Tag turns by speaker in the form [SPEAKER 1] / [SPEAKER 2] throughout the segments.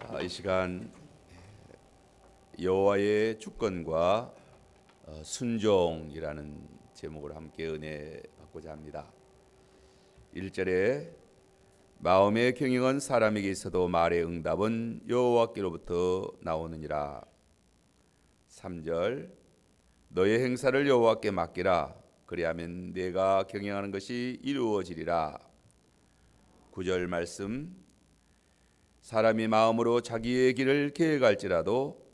[SPEAKER 1] 이 시간 여호와의 주권과 순종이라는 제목으로 함께 은혜 받고자 합니다. 1절에 마음의 경영은 사람에게 있어도 말의 응답은 여호와께로부터 나오느니라. 3절 너의 행사를 여호와께 맡기라. 그리하면 내가 경영하는 것이 이루어지리라. 9절 말씀 사람이 마음으로 자기의 길을 계획할지라도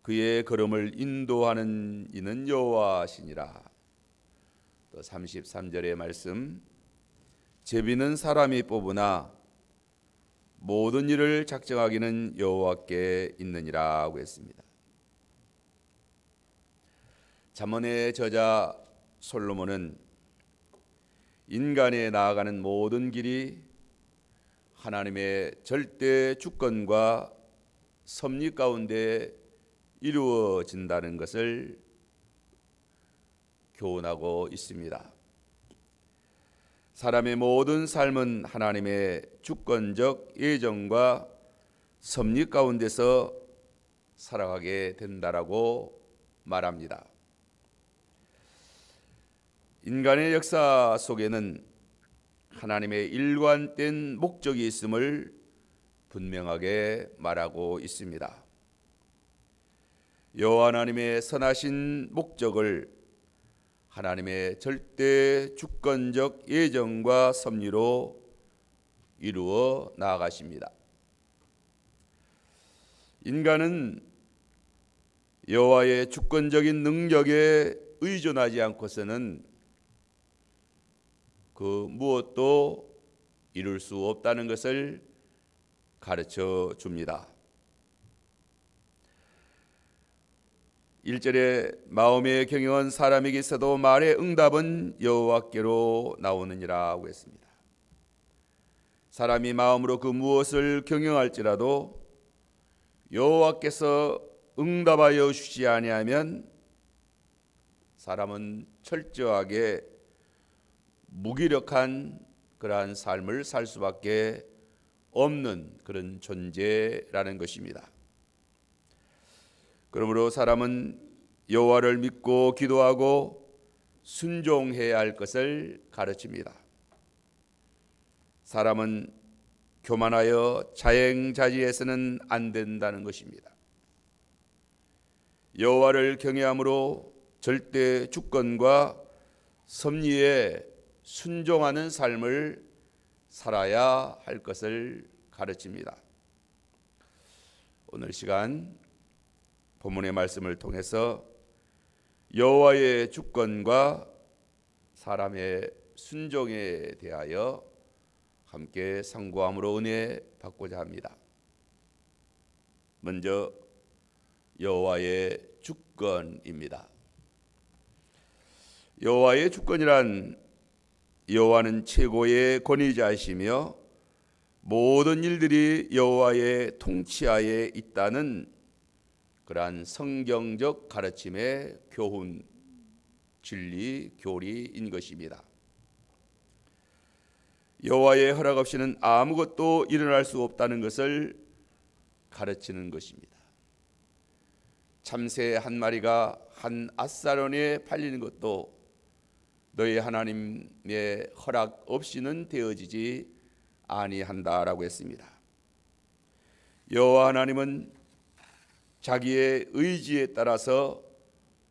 [SPEAKER 1] 그의 걸음을 인도하는 이는 여호와시니라. 또 33절의 말씀 제비는 사람이 뽑으나 모든 일을 작정하기는 여호와께 있느니라고 했습니다. 잠언의 저자 솔로몬은 인간의 나아가는 모든 길이 하나님의 절대 주권과 섭리 가운데 이루어진다는 것을 교훈하고 있습니다. 사람의 모든 삶은 하나님의 주권적 예정과 섭리 가운데서 살아가게 된다라고 말합니다. 인간의 역사 속에는 하나님의 일관된 목적이 있음을 분명하게 말하고 있습니다. 여호와 하나님의 선하신 목적을 하나님의 절대 주권적 예정과 섭리로 이루어 나아가십니다. 인간은 여호와의 주권적인 능력에 의존하지 않고서는 그 무엇도 이룰 수 없다는 것을 가르쳐 줍니다. 1절에 마음의 경영은 사람에게 있어도 말의 응답은 여호와께로 나오느니라고 했습니다. 사람이 마음으로 그 무엇을 경영할지라도 여호와께서 응답하여 주시지 아니하면 사람은 철저하게 무기력한 그러한 삶을 살 수밖에 없는 그런 존재라는 것입니다. 그러므로 사람은 여호와를 믿고 기도하고 순종해야 할 것을 가르칩니다. 사람은 교만하여 자행자지해서는 안 된다는 것입니다. 여호와를 경외함으로 절대 주권과 섭리에 순종하는 삶을 살아야 할 것을 가르칩니다. 오늘 시간 본문의 말씀을 통해서 여호와의 주권과 사람의 순종에 대하여 함께 상고함으로 은혜 받고자 합니다. 먼저 여호와의 주권입니다. 여호와의 주권이란 여호와는 최고의 권위자이시며 모든 일들이 여호와의 통치하에 있다는 그러한 성경적 가르침의 교훈, 진리, 교리인 것입니다. 여호와의 허락 없이는 아무것도 일어날 수 없다는 것을 가르치는 것입니다. 참새 한 마리가 한 앗사론에 팔리는 것도 너희 하나님의 허락 없이는 되어지지 아니한다라고 했습니다. 여호와 하나님은 자기의 의지에 따라서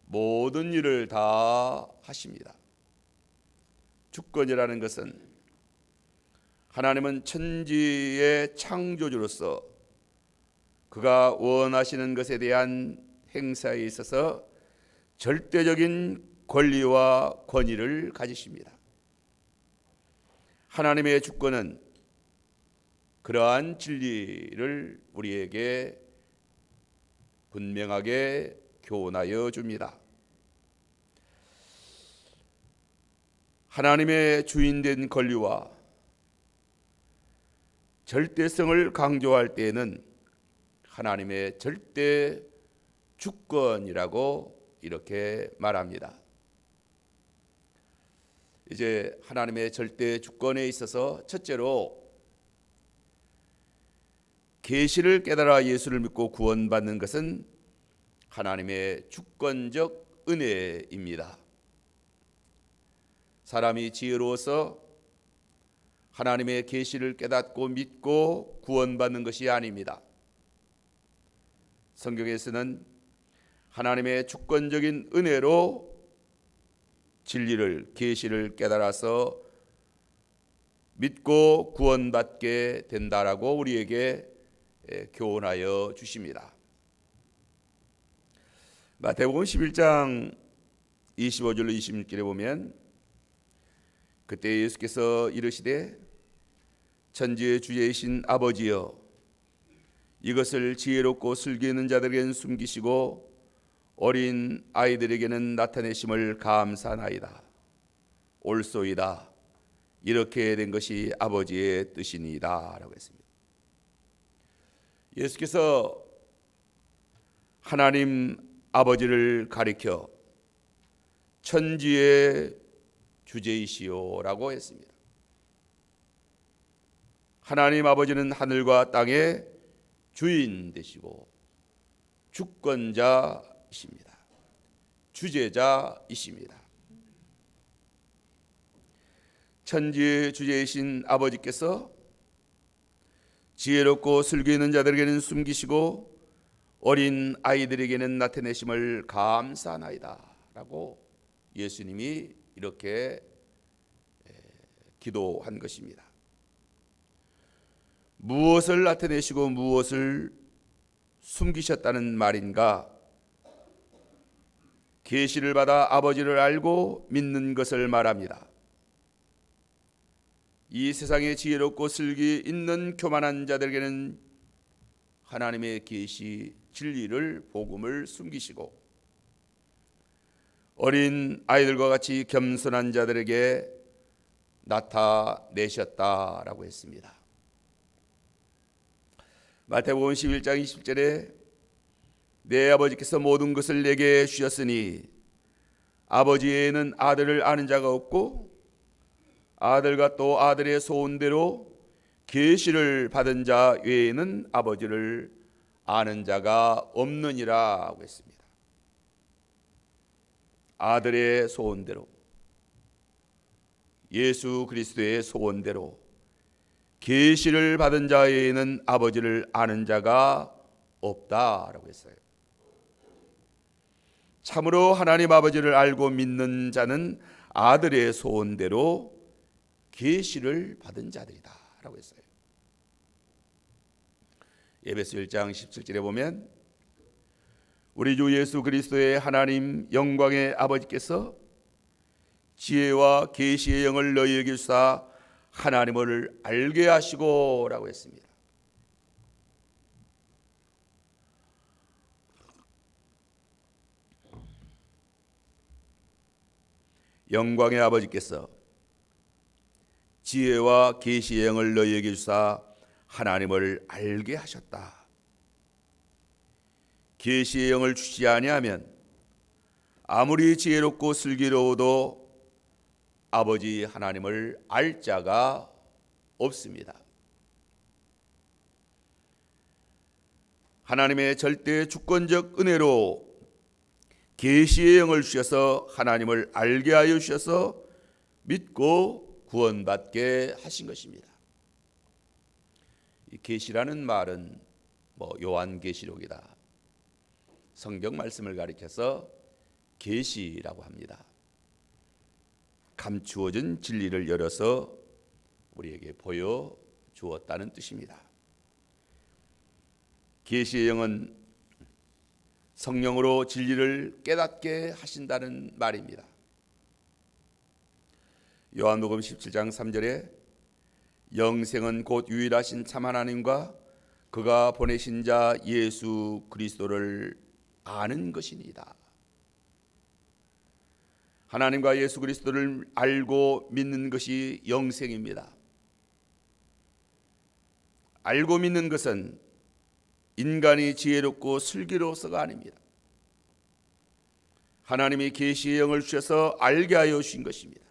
[SPEAKER 1] 모든 일을 다 하십니다. 주권이라는 것은 하나님은 천지의 창조주로서 그가 원하시는 것에 대한 행사에 있어서 절대적인 권리와 권위를 가지십니다. 하나님의 주권은 그러한 진리를 우리에게 분명하게 교훈하여 줍니다. 하나님의 주인된 권리와 절대성을 강조할 때에는 하나님의 절대 주권이라고 이렇게 말합니다. 이제 하나님의 절대 주권에 있어서 첫째로 계시를 깨달아 예수를 믿고 구원받는 것은 하나님의 주권적 은혜입니다. 사람이 지혜로워서 하나님의 계시를 깨닫고 믿고 구원받는 것이 아닙니다. 성경에서는 하나님의 주권적인 은혜로 진리를, 계시를 깨달아서 믿고 구원받게 된다라고 우리에게 교훈하여 주십니다. 마태복음 11장 25절로 26절에 보면 그때 예수께서 이르시되 천지의 주제이신 아버지여 이것을 지혜롭고 슬기 있는 자들에게는 숨기시고 어린 아이들에게는 나타내심을 감사하나이다. 옳소이다. 이렇게 된 것이 아버지의 뜻이니이다 라고 했습니다. 예수께서 하나님 아버지를 가리켜 천지의 주제이시오라고 했습니다. 하나님 아버지는 하늘과 땅의 주인 되시고 주권자이십니다. 주제자이십니다. 천지의 주제이신 아버지께서 지혜롭고 슬기 있는 자들에게는 숨기시고 어린 아이들에게는 나타내심을 감사하나이다 라고 예수님이 이렇게 기도한 것입니다. 무엇을 나타내시고 무엇을 숨기셨다는 말인가? 계시를 받아 아버지를 알고 믿는 것을 말합니다. 이 세상에 지혜롭고 슬기 있는 교만한 자들에게는 하나님의 계시, 진리를, 복음을 숨기시고 어린 아이들과 같이 겸손한 자들에게 나타내셨다라고 했습니다. 마태복음 11장 20절에 내 아버지께서 모든 것을 내게 주셨으니 아버지 외에는 아들을 아는 자가 없고 아들과 또 아들의 소원대로 계시를 받은 자 외에는 아버지를 아는 자가 없느니라 하고 했습니다. 아들의 소원대로, 예수 그리스도의 소원대로 계시를 받은 자 외에는 아버지를 아는 자가 없다라고 했어요. 참으로 하나님 아버지를 알고 믿는 자는 아들의 소원대로 계시를 받은 자들이다라고 했어요. 에베소 1장 17절에 보면 우리 주 예수 그리스도의 하나님 영광의 아버지께서 지혜와 계시의 영을 너희에게 주사 하나님을 알게 하시고 라고 했습니다. 영광의 아버지께서 지혜와 계시의 영을 너희에게 주사 하나님을 알게 하셨다. 계시의 영을 주시지 아니하면 아무리 지혜롭고 슬기로워도 아버지 하나님을 알 자가 없습니다. 하나님의 절대 주권적 은혜로 계시의 영을 주셔서 하나님을 알게 하여 주셔서 믿고 구원받게 하신 것입니다. 이 계시라는 말은 요한계시록이다. 성경 말씀을 가리켜서 계시라고 합니다. 감추어진 진리를 열어서 우리에게 보여 주었다는 뜻입니다. 계시의 영은 성령으로 진리를 깨닫게 하신다는 말입니다. 요한복음 17장 3절에 영생은 곧 유일하신 참 하나님과 그가 보내신 자 예수 그리스도를 아는 것이니이다. 하나님과 예수 그리스도를 알고 믿는 것이 영생입니다. 알고 믿는 것은 인간이 지혜롭고 슬기로워서가 아닙니다. 하나님이 계시의 영을 주셔서 알게 하여 주신 것입니다.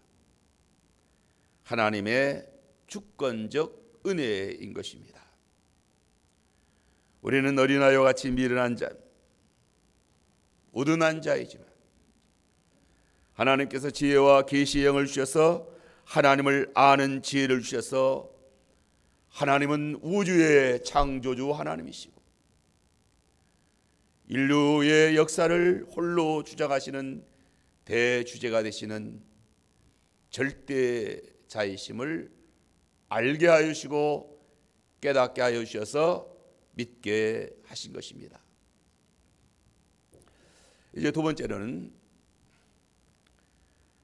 [SPEAKER 1] 하나님의 주권적 은혜인 것입니다. 우리는 어린아이와 같이 미련한 자, 우둔한 자이지만 하나님께서 지혜와 계시의 영을 주셔서 하나님을 아는 지혜를 주셔서 하나님은 우주의 창조주 하나님이시고 인류의 역사를 홀로 주장하시는 대주제가 되시는 절대자이심을 알게 하여 주시고 깨닫게 하여 주셔서 믿게 하신 것입니다. 이제 두 번째로는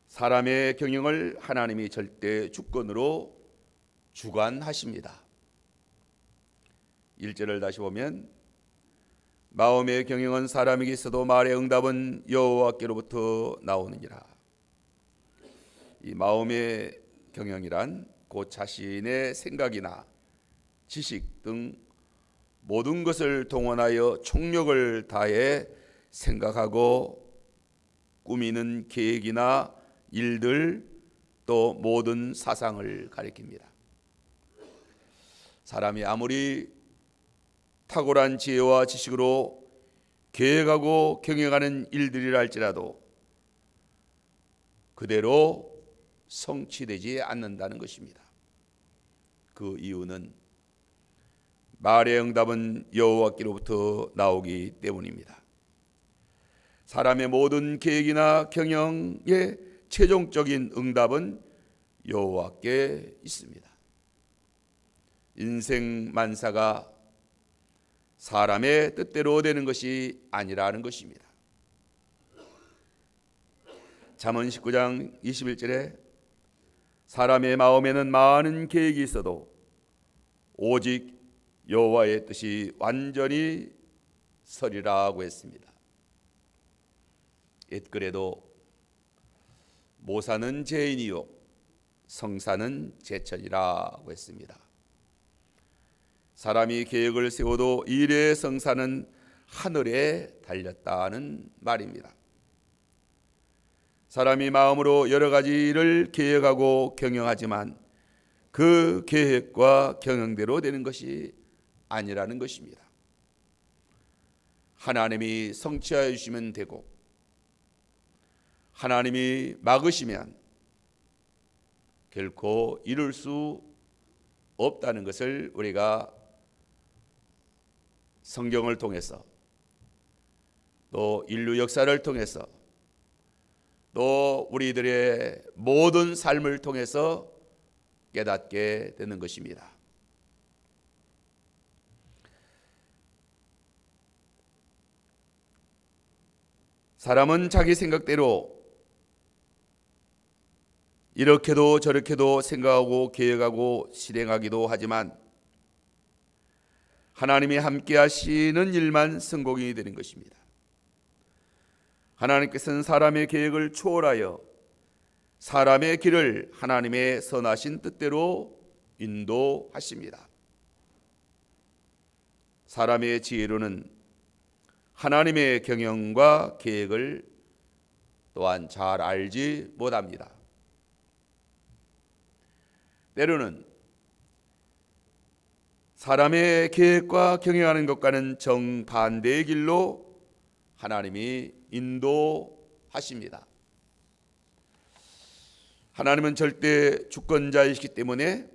[SPEAKER 1] 사람의 경영을 하나님이 절대 주권으로 주관하십니다. 1절을 다시 보면 마음의 경영은 사람에게 있어도 말의 응답은 여호와께로부터 나오느니라. 이 마음의 경영이란 곧 자신의 생각이나 지식 등 모든 것을 동원하여 총력을 다해 생각하고 꾸미는 계획이나 일들 또 모든 사상을 가리킵니다. 사람이 아무리 탁월한 지혜와 지식으로 계획하고 경영하는 일들이라 할지라도 그대로 성취되지 않는다는 것입니다. 그 이유는 말의 응답은 여호와께로부터 나오기 때문입니다. 사람의 모든 계획이나 경영의 최종적인 응답은 여호와께 있습니다. 인생 만사가 사람의 뜻대로 되는 것이 아니라는 것입니다. 잠언 19장 21절에 사람의 마음에는 많은 계획이 있어도 오직 여호와의 뜻이 완전히 서리라고 했습니다. 옛글에도 모사는 죄인이요 성사는 제천이라고 했습니다. 사람이 계획을 세워도 일의 성사는 하늘에 달렸다는 말입니다. 사람이 마음으로 여러 가지 일을 계획하고 경영하지만 그 계획과 경영대로 되는 것이 아니라는 것입니다. 하나님이 성취하여 주시면 되고 하나님이 막으시면 결코 이룰 수 없다는 것을 우리가 성경을 통해서 또 인류 역사를 통해서 또 우리들의 모든 삶을 통해서 깨닫게 되는 것입니다. 사람은 자기 생각대로 이렇게도 저렇게도 생각하고 계획하고 실행하기도 하지만 하나님이 함께 하시는 일만 성공이 되는 것입니다. 하나님께서는 사람의 계획을 초월하여 사람의 길을 하나님의 선하신 뜻대로 인도하십니다. 사람의 지혜로는 하나님의 경영과 계획을 또한 잘 알지 못합니다. 때로는 사람의 계획과 경영하는 것과는 정반대의 길로 하나님이 인도하십니다. 하나님은 절대 주권자이시기 때문에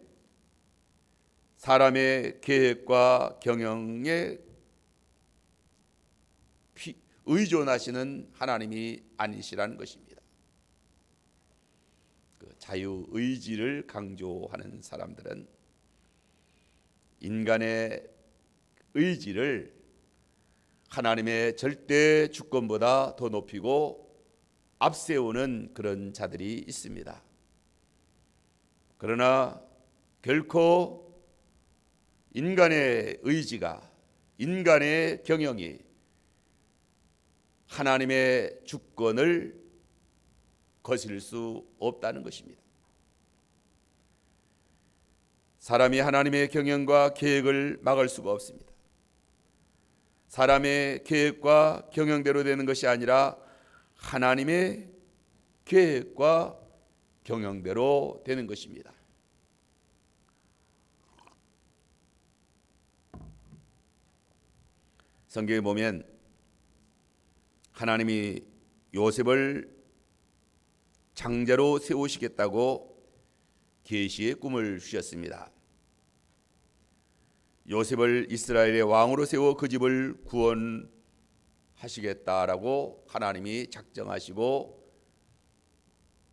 [SPEAKER 1] 사람의 계획과 경영에 의존하시는 하나님이 아니시라는 것입니다. 그 자유의지를 강조하는 사람들은 인간의 의지를 하나님의 절대 주권보다 더 높이고 앞세우는 그런 자들이 있습니다. 그러나 결코 인간의 의지가, 인간의 경영이 하나님의 주권을 거스릴 수 없다는 것입니다. 사람이 하나님의 경영과 계획을 막을 수가 없습니다. 사람의 계획과 경영대로 되는 것이 아니라 하나님의 계획과 경영대로 되는 것입니다. 성경에 보면 하나님이 요셉을 장자로 세우시겠다고 계시의 꿈을 주셨습니다. 요셉을 이스라엘의 왕으로 세워 그 집을 구원하시겠다라고 하나님이 작정하시고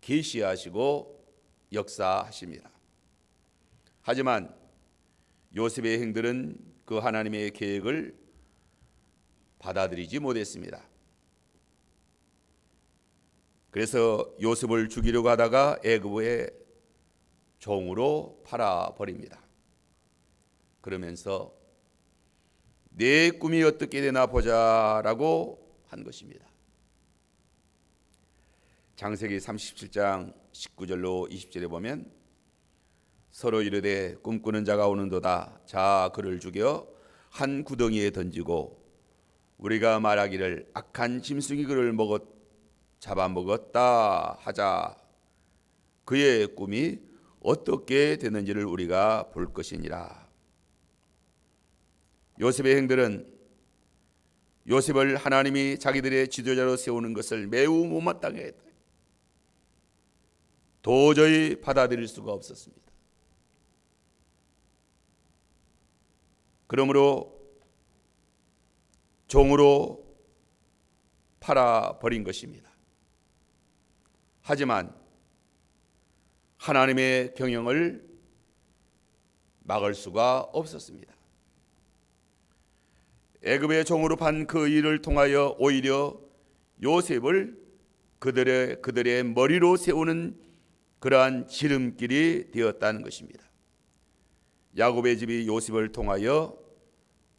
[SPEAKER 1] 계시하시고 역사하십니다. 하지만 요셉의 행들은 그 하나님의 계획을 받아들이지 못했습니다. 그래서 요셉을 죽이려고 하다가 애굽의 종으로 팔아버립니다. 그러면서 내 꿈이 어떻게 되나 보자라고 한 것입니다. 창세기 37장 19절로 20절에 보면 서로 이르되 꿈꾸는 자가 오는도다. 자 그를 죽여 한 구덩이에 던지고 우리가 말하기를 악한 짐승이 그를 잡아먹었다 하자. 그의 꿈이 어떻게 되는지를 우리가 볼 것이니라. 요셉의 행들은 요셉을 하나님이 자기들의 지도자로 세우는 것을 매우 못마땅해 했다. 도저히 받아들일 수가 없었습니다. 그러므로 종으로 팔아버린 것입니다. 하지만 하나님의 경영을 막을 수가 없었습니다. 애굽의 종으로 판 그 일을 통하여 오히려 요셉을 그들의 머리로 세우는 그러한 지름길이 되었다는 것입니다. 야곱의 집이 요셉을 통하여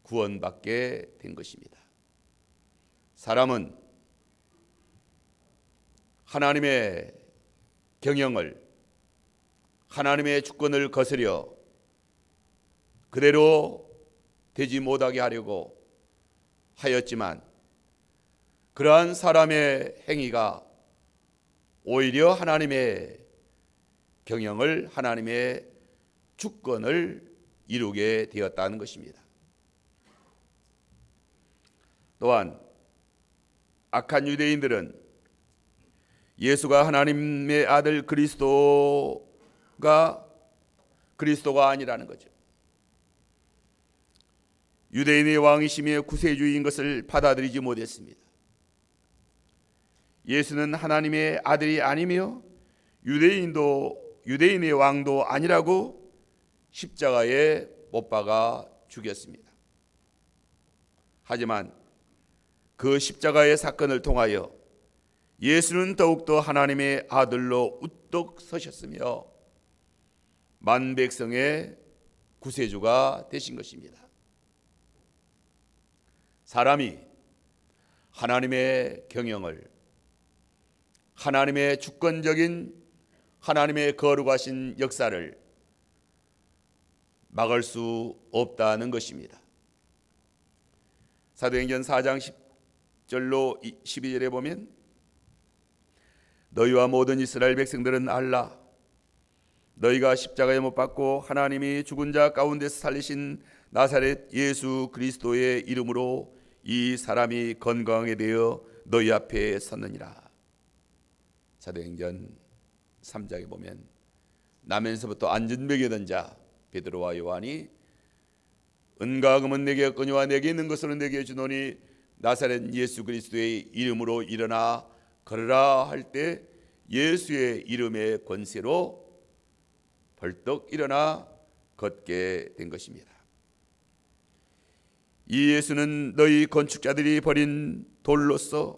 [SPEAKER 1] 구원받게 된 것입니다. 사람은 하나님의 경영을, 하나님의 주권을 거스려 그대로 되지 못하게 하려고 하였지만 그러한 사람의 행위가 오히려 하나님의 경영을, 하나님의 주권을 이루게 되었다는 것입니다. 또한 악한 유대인들은 예수가 하나님의 아들 그리스도가 아니라는 거죠. 유대인의 왕이시며 구세주인 것을 받아들이지 못했습니다. 예수는 하나님의 아들이 아니며 유대인의 왕도 아니라고 십자가에 못 박아 죽였습니다. 하지만 그 십자가의 사건을 통하여 예수는 더욱더 하나님의 아들로 우뚝 서셨으며 만백성의 구세주가 되신 것입니다. 사람이 하나님의 경영을, 하나님의 주권적인 하나님의 거룩하신 역사를 막을 수 없다는 것입니다. 사도행전 4장 10절로 12절에 보면 너희와 모든 이스라엘 백성들은 알라. 너희가 십자가에 못 박고 하나님이 죽은 자 가운데서 살리신 나사렛 예수 그리스도의 이름으로 이 사람이 건강하게 되어 너희 앞에 섰느니라. 사도행전 3장에 보면 나면서부터 안전병이던 자 베드로와 요한이 은과 금은 내게 없거니와 내게 있는 것으로 내게 주노니 나사렛 예수 그리스도의 이름으로 일어나 걸으라 할 때 예수의 이름의 권세로 벌떡 일어나 걷게 된 것입니다. 이 예수는 너희 건축자들이 버린 돌로서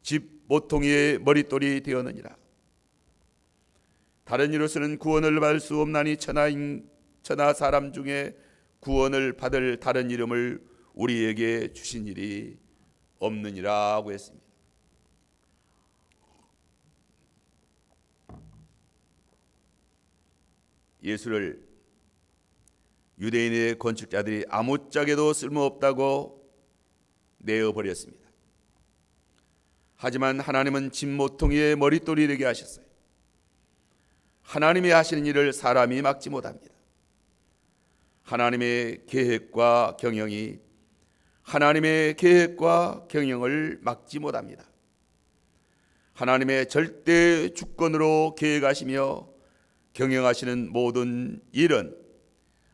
[SPEAKER 1] 집 모퉁이의 머릿돌이 되었느니라. 다른 이로서는 구원을 받을 수 없나니 천하 사람 중에 구원을 받을 다른 이름을 우리에게 주신 일이 없느니라고 했습니다. 예수를 유대인의 건축자들이 아무짝에도 쓸모없다고 내어버렸습니다. 하지만 하나님은 집 모퉁이의 머릿돌이 되게 하셨어요. 하나님이 하시는 일을 사람이 막지 못합니다. 하나님의 계획과 경영이 하나님의 계획과 경영을 막지 못합니다. 하나님의 절대 주권으로 계획하시며 경영하시는 모든 일은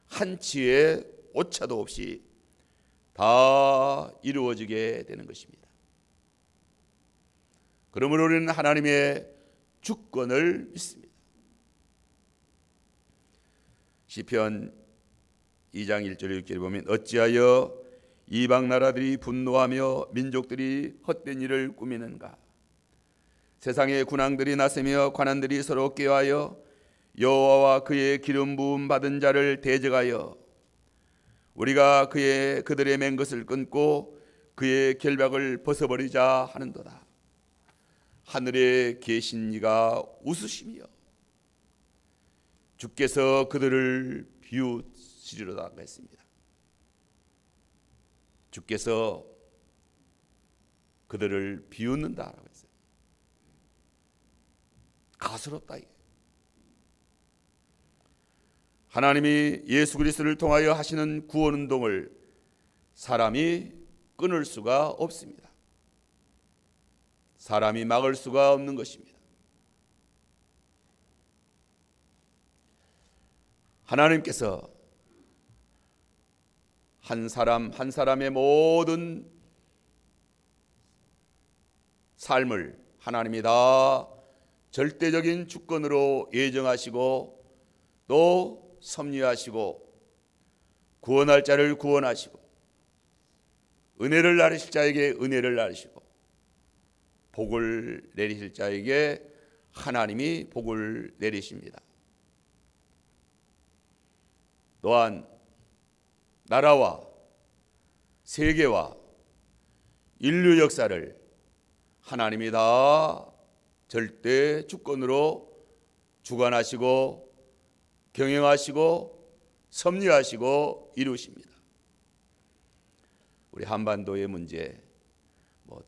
[SPEAKER 1] 한치의 오차도 없이 다 이루어지게 되는 것입니다. 그러므로 우리는 하나님의 주권을 믿습니다. 시편 2장 1절 6절에 보면 어찌하여 이방 나라들이 분노하며 민족들이 헛된 일을 꾸미는가. 세상의 군왕들이 나서며 관원들이 서로 꾀하여 여호와와 그의 기름 부음 받은 자를 대적하여 우리가 그들의 맨 것을 끊고 그의 결박을 벗어버리자 하는도다. 하늘에 계신 이가 웃으시며 주께서 그들을 비웃으리로다 했습니다. 주께서 그들을 비웃는다라고 했어요. 가스롭다 이게. 하나님이 예수 그리스도를 통하여 하시는 구원 운동을 사람이 끊을 수가 없습니다. 사람이 막을 수가 없는 것입니다. 하나님께서 한 사람 한 사람의 모든 삶을 하나님이 다 절대적인 주권으로 예정하시고 또 섭리하시고 구원할 자를 구원하시고 은혜를 나르실 자에게 은혜를 나르시고 복을 내리실 자에게 하나님이 복을 내리십니다. 또한 나라와 세계와 인류 역사를 하나님이 다 절대 주권으로 주관하시고 경영하시고 섭리하시고 이루십니다. 우리 한반도의 문제,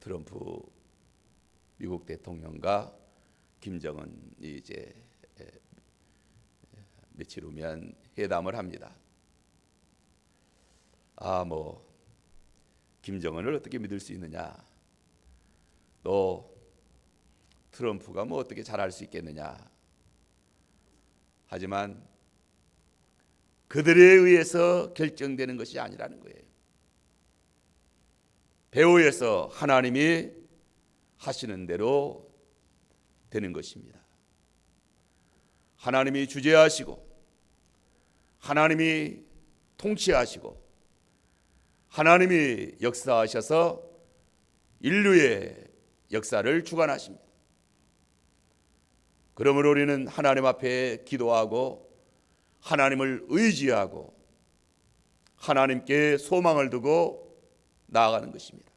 [SPEAKER 1] 트럼프 미국 대통령과 김정은이 이제 며칠 후면 회담을 합니다. 김정은을 어떻게 믿을 수 있느냐? 또 트럼프가 어떻게 잘할 수 있겠느냐? 하지만 그들에 의해서 결정되는 것이 아니라는 거예요. 배후에서 하나님이 하시는 대로 되는 것입니다. 하나님이 주재하시고 하나님이 통치하시고 하나님이 역사하셔서 인류의 역사를 주관하십니다. 그러므로 우리는 하나님 앞에 기도하고 하나님을 의지하고 하나님께 소망을 두고 나아가는 것입니다.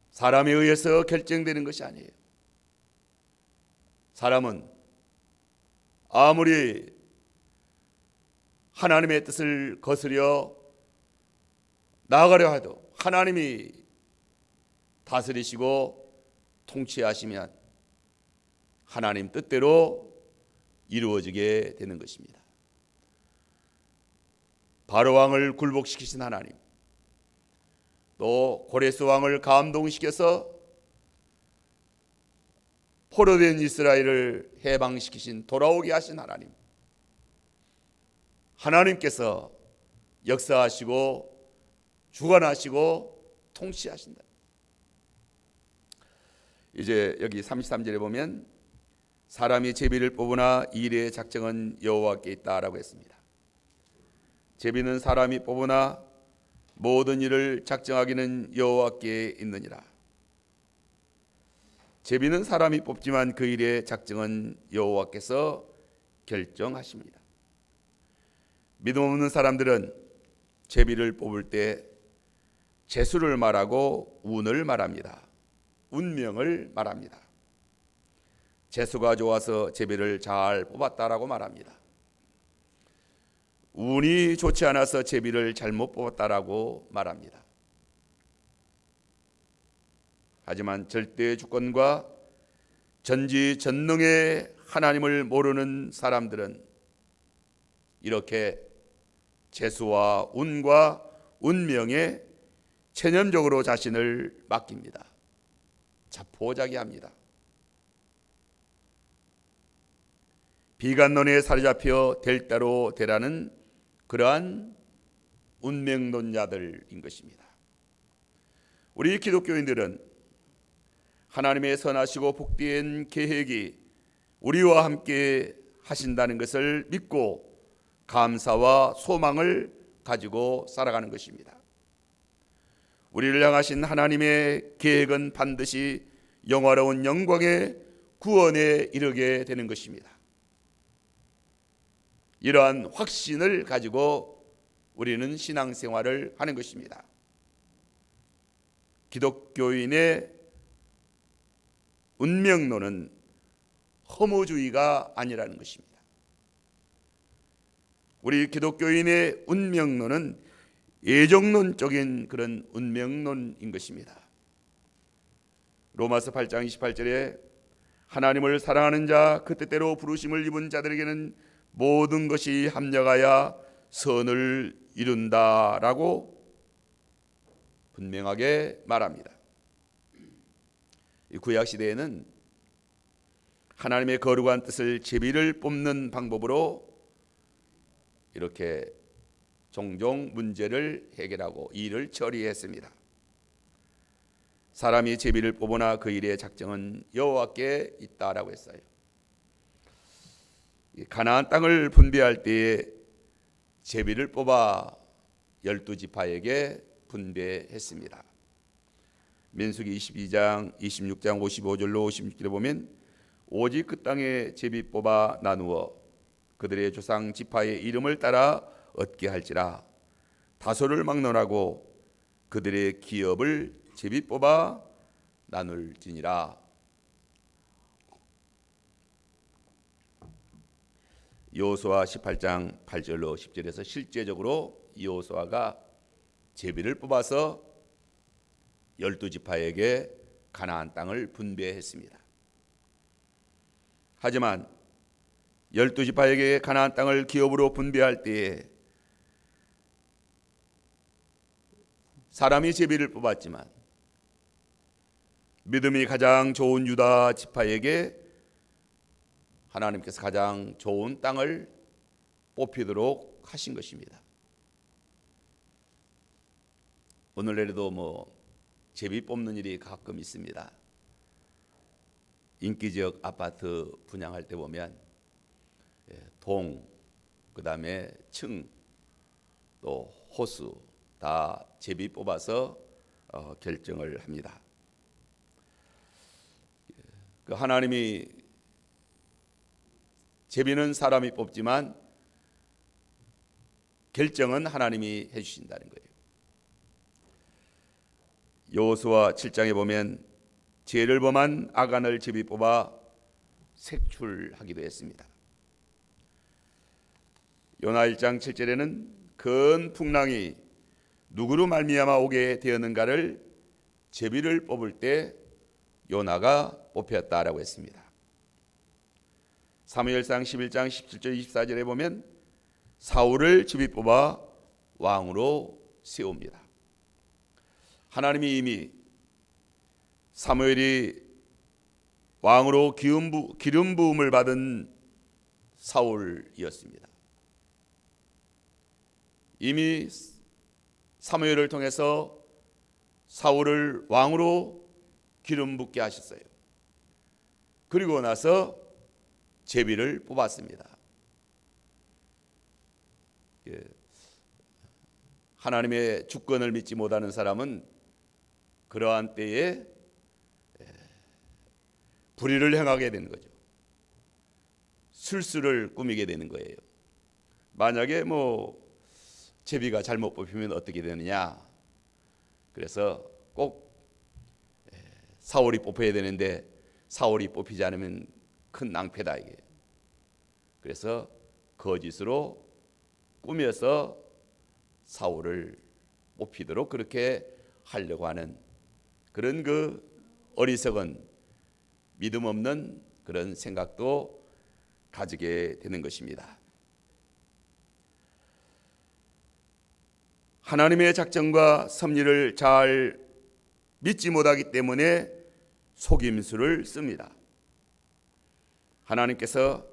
[SPEAKER 1] 사람에 의해서 결정되는 것이 아니에요. 사람은 아무리 하나님의 뜻을 거스려 나아가려 해도 하나님이 다스리시고 통치하시면 하나님 뜻대로 이루어지게 되는 것입니다. 바로왕을 굴복시키신 하나님, 또 고레스 왕을 감동시켜서 포로된 이스라엘을 해방시키신 돌아오게 하신 하나님, 하나님께서 역사하시고 주관하시고 통치하신다. 이제 여기 33절에 보면 사람이 제비를 뽑으나 이 일의 작정은 여호와께 있다라고 했습니다. 제비는 사람이 뽑으나 모든 일을 작정하기는 여호와께 있느니라. 제비는 사람이 뽑지만 그 일의 작정은 여호와께서 결정하십니다. 믿음 없는 사람들은 제비를 뽑을 때 재수를 말하고 운을 말합니다. 운명을 말합니다. 재수가 좋아서 제비를 잘 뽑았다라고 말합니다. 운이 좋지 않아서 제비를 잘못 뽑았다라고 말합니다. 하지만 절대 주권과 전지전능의 하나님을 모르는 사람들은 이렇게 재수와 운과 운명에 체념적으로 자신을 맡깁니다. 자포자기합니다. 비관론에 사로잡혀 될 대로 되라는 그러한 운명론자들인 것입니다. 우리 기독교인들은 하나님의 선하시고 복된 계획이 우리와 함께 하신다는 것을 믿고 감사와 소망을 가지고 살아가는 것입니다. 우리를 향하신 하나님의 계획은 반드시 영화로운 영광의 구원에 이르게 되는 것입니다. 이러한 확신을 가지고 우리는 신앙생활을 하는 것입니다. 기독교인의 운명론은 허무주의가 아니라는 것입니다. 우리 기독교인의 운명론은 예정론적인 그런 운명론인 것입니다. 로마서 8장 28절에 하나님을 사랑하는 자 그 뜻대로 부르심을 입은 자들에게는 모든 것이 합력하여 선을 이룬다라고 분명하게 말합니다. 이 구약 시대에는 하나님의 거룩한 뜻을 제비를 뽑는 방법으로 이렇게 종종 문제를 해결하고 일을 처리했습니다. 사람이 제비를 뽑으나 그 일의 작정은 여호와께 있다라고 했어요. 가나안 땅을 분배할 때에 제비를 뽑아 12지파에게 분배했습니다. 민수기 22장, 26장 55절로 56절에 보면 오직 그 땅에 제비 뽑아 나누어 그들의 조상 지파의 이름을 따라 얻게 할지라 다소를 막론하고 그들의 기업을 제비 뽑아 나눌지니라. 여호수아 18장 8절로 10절에서 실제적으로 여호수아가 제비를 뽑아서 12지파에게 가나안 땅을 분배했습니다. 하지만 12지파에게 가나안 땅을 기업으로 분배할 때에 사람이 제비를 뽑았지만 믿음이 가장 좋은 유다 지파에게 하나님께서 가장 좋은 땅을 뽑히도록 하신 것입니다. 오늘날에도 제비 뽑는 일이 가끔 있습니다. 인기지역 아파트 분양할 때 보면 동, 그 다음에 층, 또 호수 다 제비 뽑아서 결정을 합니다. 하나님이 제비는 사람이 뽑지만 결정은 하나님이 해주신다는 거예요. 여호수아 7장에 보면 죄를 범한 아간을 제비 뽑아 색출하기도 했습니다. 요나 1장 7절에는 큰 풍랑이 누구로 말미암아 오게 되었는가를 제비를 뽑을 때 요나가 뽑혔다라고 했습니다. 사무엘상 11장 17절 24절에 보면 사울을 제비 뽑아 왕으로 세웁니다. 하나님이 이미 사무엘이 왕으로 기름 부음을 받은 사울이었습니다. 이미 사무엘을 통해서 사울을 왕으로 기름 붓게 하셨어요. 그리고 나서 제비를 뽑았습니다. 하나님의 주권을 믿지 못하는 사람은 그러한 때에 불의를 행하게 되는 거죠. 술수를 꾸미게 되는 거예요. 만약에 제비가 잘못 뽑히면 어떻게 되느냐. 그래서 꼭 사울이 뽑혀야 되는데 사울이 뽑히지 않으면 큰 낭패다 이게. 그래서 거짓으로 꾸며서 사울을 뽑히도록 그렇게 하려고 하는 그런 그 어리석은 믿음 없는 그런 생각도 가지게 되는 것입니다. 하나님의 작정과 섭리를 잘 믿지 못하기 때문에 속임수를 씁니다. 하나님께서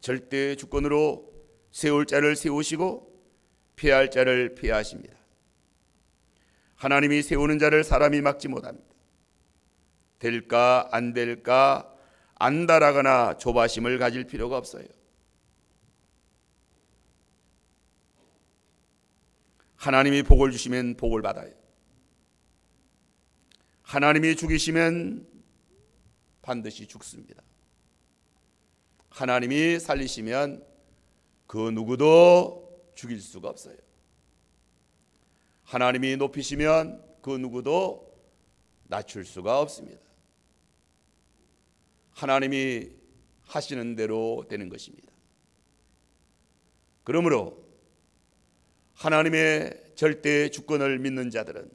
[SPEAKER 1] 절대 주권으로 세울 자를 세우시고 피할 자를 피하십니다. 하나님이 세우는 자를 사람이 막지 못합니다. 될까 안 될까 안달하거나 조바심을 가질 필요가 없어요. 하나님이 복을 주시면 복을 받아요. 하나님이 죽이시면 반드시 죽습니다. 하나님이 살리시면 그 누구도 죽일 수가 없어요. 하나님이 높이시면 그 누구도 낮출 수가 없습니다. 하나님이 하시는 대로 되는 것입니다. 그러므로 하나님의 절대 주권을 믿는 자들은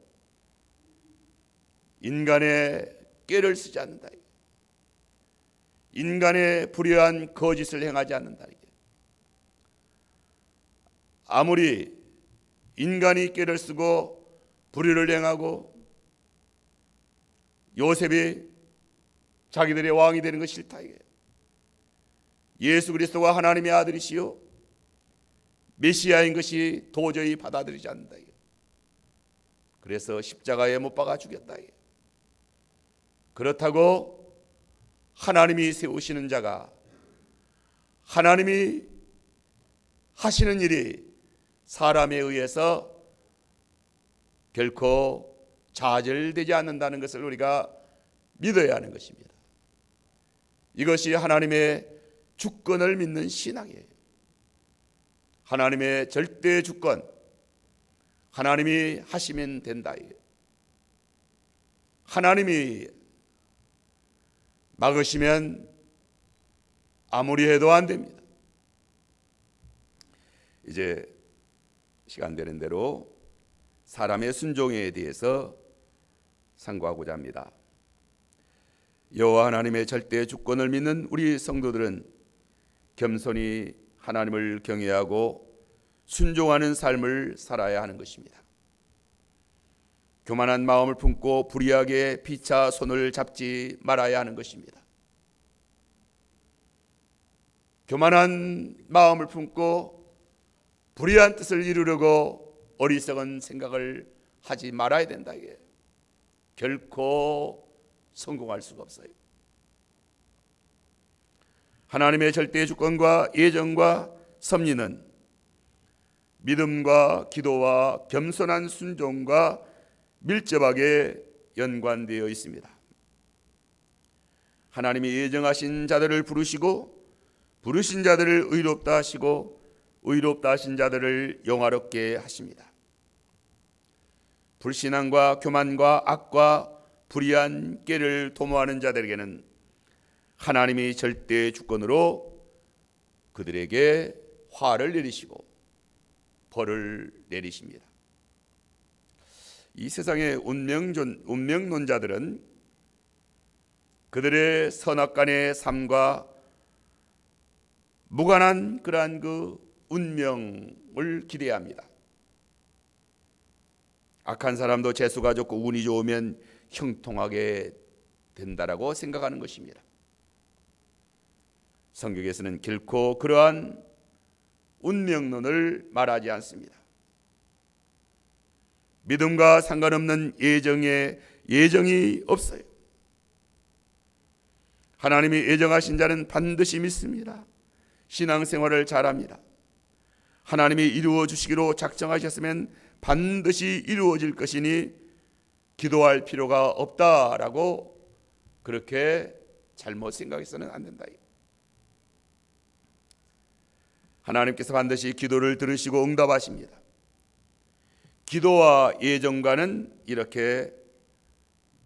[SPEAKER 1] 인간의 꾀를 쓰지 않는다. 인간의 불의한 거짓을 행하지 않는다. 아무리 인간이 꾀를 쓰고 불의를 행하고 요셉이 자기들의 왕이 되는 것이 싫다. 예수 그리스도가 하나님의 아들이시요 메시아인 것이 도저히 받아들이지 않는다. 그래서 십자가에 못 박아 죽였다. 그렇다고 하나님이 세우시는 자가 하나님이 하시는 일이 사람에 의해서 결코 좌절되지 않는다는 것을 우리가 믿어야 하는 것입니다. 이것이 하나님의 주권을 믿는 신앙이에요. 하나님의 절대 주권, 하나님이 하시면 된다. 하나님이 막으시면 아무리 해도 안 됩니다. 이제 시간 되는 대로 사람의 순종에 대해서 상고하고자 합니다. 여호와 하나님의 절대 주권을 믿는 우리 성도들은 겸손히 하나님을 경외하고 순종하는 삶을 살아야 하는 것입니다. 교만한 마음을 품고 불의하게 피차 손을 잡지 말아야 하는 것입니다. 교만한 마음을 품고 불의한 뜻을 이루려고 어리석은 생각을 하지 말아야 된다. 이게 결코 성공할 수가 없어요. 하나님의 절대 주권과 예정과 섭리는 믿음과 기도와 겸손한 순종과 밀접하게 연관되어 있습니다. 하나님이 예정하신 자들을 부르시고 부르신 자들을 의롭다 하시고 의롭다 하신 자들을 영화롭게 하십니다. 불신앙과 교만과 악과 불의한 꾀를 도모하는 자들에게는 하나님이 절대 주권으로 그들에게 화를 내리시고 벌을 내리십니다. 이 세상의 운명론자들은 그들의 선악간의 삶과 무관한 그러한 그 운명을 기대합니다. 악한 사람도 재수가 좋고 운이 좋으면 형통하게 된다라고 생각하는 것입니다. 성경에서는 결코 그러한 운명론을 말하지 않습니다. 믿음과 상관없는 예정이 없어요. 하나님이 예정하신 자는 반드시 믿습니다. 신앙생활을 잘합니다. 하나님이 이루어 주시기로 작정하셨으면 반드시 이루어질 것이니 기도할 필요가 없다라고 그렇게 잘못 생각해서는 안 된다. 하나님께서 반드시 기도를 들으시고 응답하십니다. 기도와 예정과는 이렇게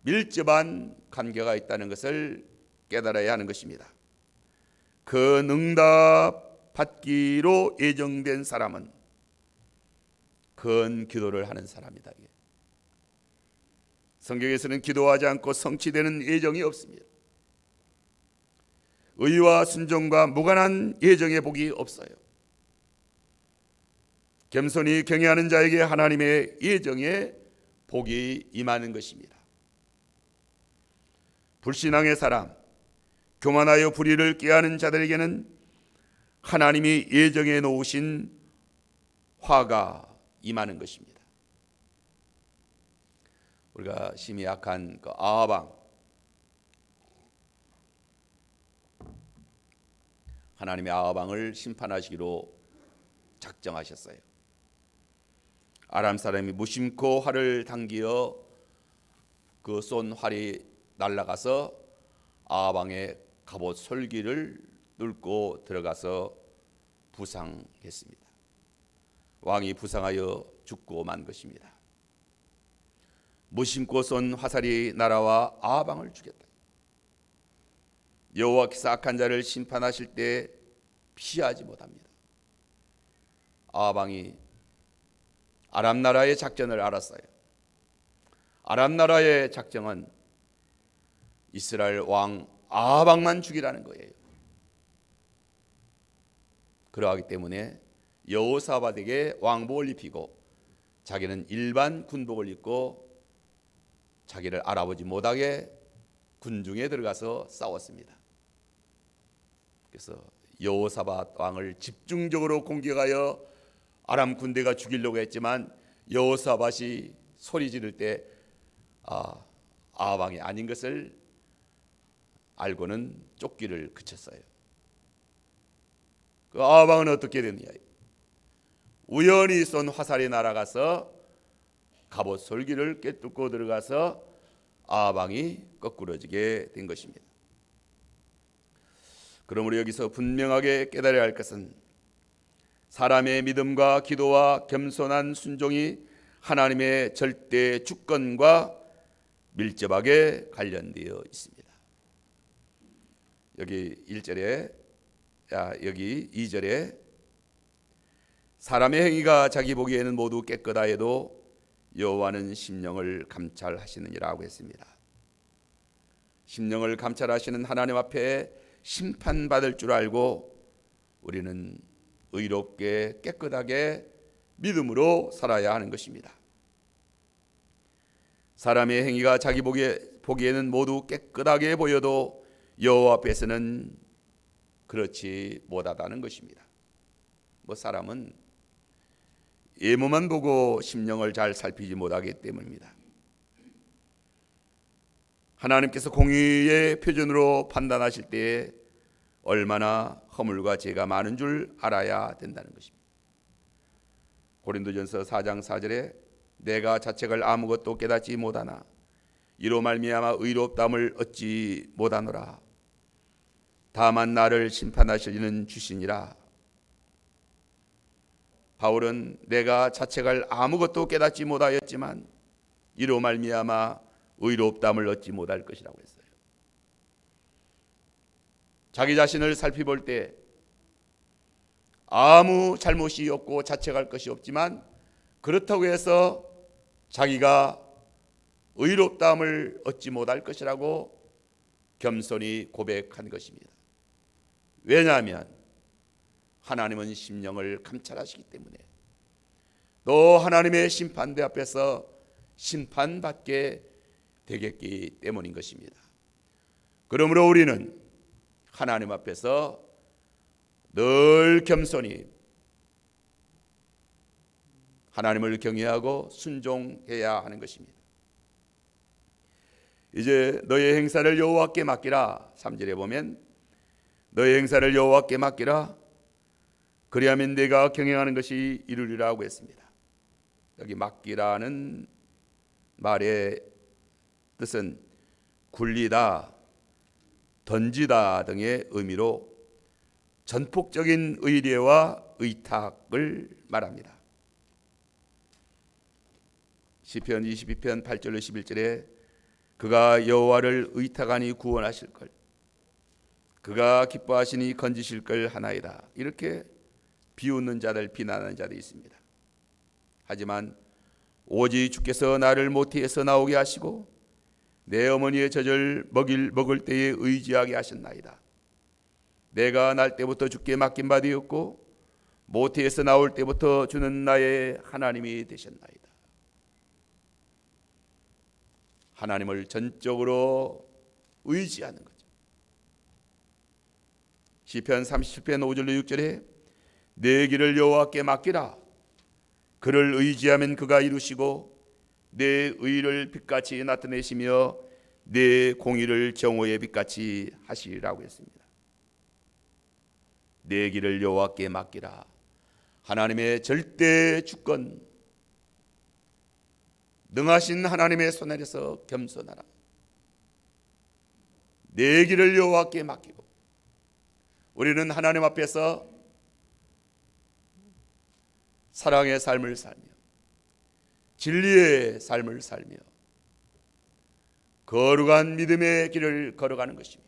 [SPEAKER 1] 밀접한 관계가 있다는 것을 깨달아야 하는 것입니다. 그 응답 받기로 예정된 사람은 큰 기도를 하는 사람이다. 성경에서는 기도하지 않고 성취되는 예정이 없습니다. 의와 순종과 무관한 예정의 복이 없어요. 겸손히 경외하는 자에게 하나님의 예정의 복이 임하는 것입니다. 불신앙의 사람, 교만하여 불의를 꾀하는 자들에게는 하나님이 예정해 놓으신 화가 임하는 것입니다. 우리가 심히 약한 그 아합, 하나님의 아합 왕을 심판하시기로 작정하셨어요. 아람 사람이 무심코 활을 당기어 그 쏜 활이 날아가서 아합 왕의 갑옷 솔기를 뚫고 들어가서 부상했습니다. 왕이 부상하여 죽고 만 것입니다. 무심코 쏜 화살이 날아와 아합 왕을 죽였다. 여호와께서 악한 자를 심판하실 때 피하지 못합니다. 아합 왕이 아람 나라의 작전을 알았어요. 아람 나라의 작정은 이스라엘 왕 아합 왕만 죽이라는 거예요. 그러하기 때문에 여호사밧에게 왕복을 입히고 자기는 일반 군복을 입고 자기를 알아보지 못하게 군중에 들어가서 싸웠습니다. 그래서 여호사밧 왕을 집중적으로 공격하여 아람 군대가 죽이려고 했지만 여호사밧이 소리 지를 때 아합 왕이 아닌 것을 알고는 쫓기를 그쳤어요. 그 아합 왕은 어떻게 됐느냐? 우연히 쏜 화살이 날아가서 갑옷 솔기를 꿰뚫고 들어가서 아합 왕이 거꾸러지게 된 것입니다. 그러므로 여기서 분명하게 깨달아야 할 것은 사람의 믿음과 기도와 겸손한 순종이 하나님의 절대 주권과 밀접하게 관련되어 있습니다. 여기 1절에 여기 2절에 사람의 행위가 자기 보기에는 모두 깨끗하여도 여호와는 심령을 감찰하시느니라고 했습니다. 심령을 감찰하시는 하나님 앞에 심판받을 줄 알고 우리는 의롭게 깨끗하게 믿음으로 살아야 하는 것입니다. 사람의 행위가 자기 보기에는 모두 깨끗하게 보여도 여호와 앞에서는 그렇지 못하다는 것입니다. 사람은 외모만 보고 심령을 잘 살피지 못하기 때문입니다. 하나님께서 공의의 표준으로 판단하실 때에 얼마나 허물과 죄가 많은 줄 알아야 된다는 것입니다. 고린도전서 4장 4절에 내가 자책을 아무것도 깨닫지 못하나 이로 말미암아 의롭다함을 얻지 못하노라. 다만 나를 심판하실 이는 주시니라. 바울은 내가 자책을 아무것도 깨닫지 못하였지만 이로 말미암아 의롭다함을 얻지 못할 것이라고 했어요. 자기 자신을 살펴볼 때 아무 잘못이 없고 자책할 것이 없지만 그렇다고 해서 자기가 의롭다함을 얻지 못할 것이라고 겸손히 고백한 것입니다. 왜냐하면 하나님은 심령을 감찰하시기 때문에 또 하나님의 심판대 앞에서 심판받게 되겠기 때문인 것입니다. 그러므로 우리는 하나님 앞에서 늘 겸손히 하나님을 경외하고 순종해야 하는 것입니다. 이제 너의 행사를 여호와께 맡기라. 3절에 보면 너의 행사를 여호와께 맡기라. 그리하면 내가 경영하는 것이 이루리라고 했습니다. 여기 맡기라는 말의 뜻은 굴리다, 던지다 등의 의미로 전폭적인 의례와 의탁을 말합니다. 시편 22편 8절로 11절에 그가 여호와를 의탁하니 구원하실 걸, 그가 기뻐하시니 건지실 걸 하나이다. 이렇게 비웃는 자들, 비난하는 자들이 있습니다. 하지만 오직 주께서 나를 모태에서 나오게 하시고 내 어머니의 젖을 먹을 때에 의지하게 하셨나이다. 내가 날 때부터 주께 맡긴 바 되었고 모태에서 나올 때부터 주는 나의 하나님이 되셨나이다. 하나님을 전적으로 의지하는 거죠. 시편 37편 5절로 6절에 내 길을 여호와께 맡기라. 그를 의지하면 그가 이루시고 내 의를 빛같이 나타내시며 내 공의를 정오의 빛같이 하시리라고 했습니다. 내 길을 여호와께 맡기라. 하나님의 절대 주권, 능하신 하나님의 손 아래서 겸손하라. 내 길을 여호와께 맡기고 우리는 하나님 앞에서 사랑의 삶을 살며 진리의 삶을 살며 거룩한 믿음의 길을 걸어가는 것입니다.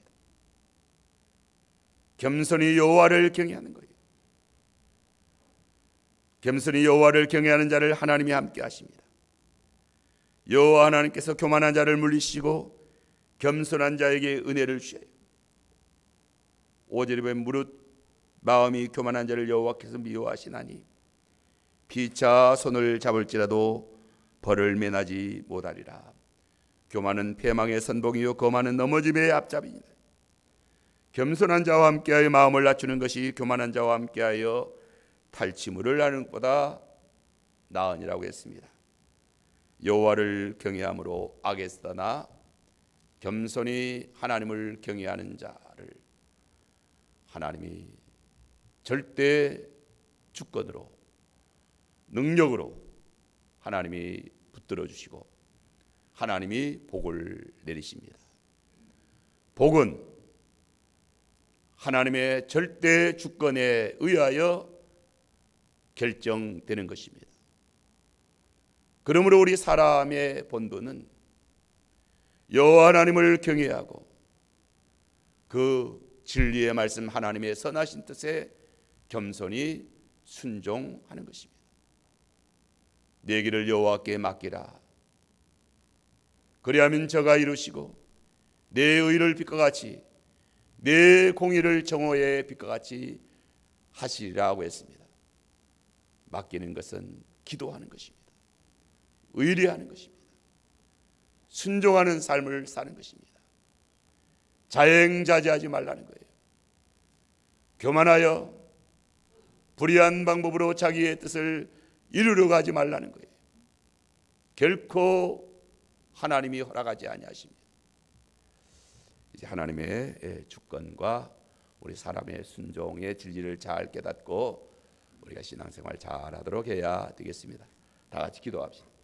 [SPEAKER 1] 겸손히 여호와를 경외하는 거예요. 겸손히 여호와를 경외하는 자를 하나님이 함께 하십니다. 여호와 하나님께서 교만한 자를 물리시고 겸손한 자에게 은혜를 주셔요. 5절에 보면 무릇 마음이 교만한 자를 여호와께서 미워하시나니 피차 손을 잡을지라도 벌을 면하지 못하리라. 교만은 패망의 선봉이요 거만은 넘어짐의 앞잡이니라. 겸손한 자와 함께하여 마음을 낮추는 것이 교만한 자와 함께하여 탈취물을 하는 것보다 나으니라고 했습니다. 여호와를 경외함으로 악에서 떠나 겸손히 하나님을 경외하는 자를 하나님이 절대 주권으로 능력으로 하나님이 붙들어 주시고 하나님이 복을 내리십니다. 복은 하나님의 절대 주권에 의하여 결정되는 것입니다. 그러므로 우리 사람의 본분은 여호와 하나님을 경외하고 그 진리의 말씀 하나님의 선하신 뜻에 겸손히 순종하는 것입니다. 내 길을 여호와께 맡기라. 그리하면 저가 이루시고 내 의를 빛과 같이 내 공의를 정오의 빛과 같이 하시리라고 했습니다. 맡기는 것은 기도하는 것입니다. 의리하는 것입니다. 순종하는 삶을 사는 것입니다. 자행자제하지 말라는 거예요. 교만하여 불의한 방법으로 자기의 뜻을 이루려 가지 말라는 거예요. 결코 하나님이 허락하지 아니하십니다. 이제 하나님의 주권과 우리 사람의 순종의 진리를 잘 깨닫고 우리가 신앙생활 잘하도록 해야 되겠습니다. 다 같이 기도합시다.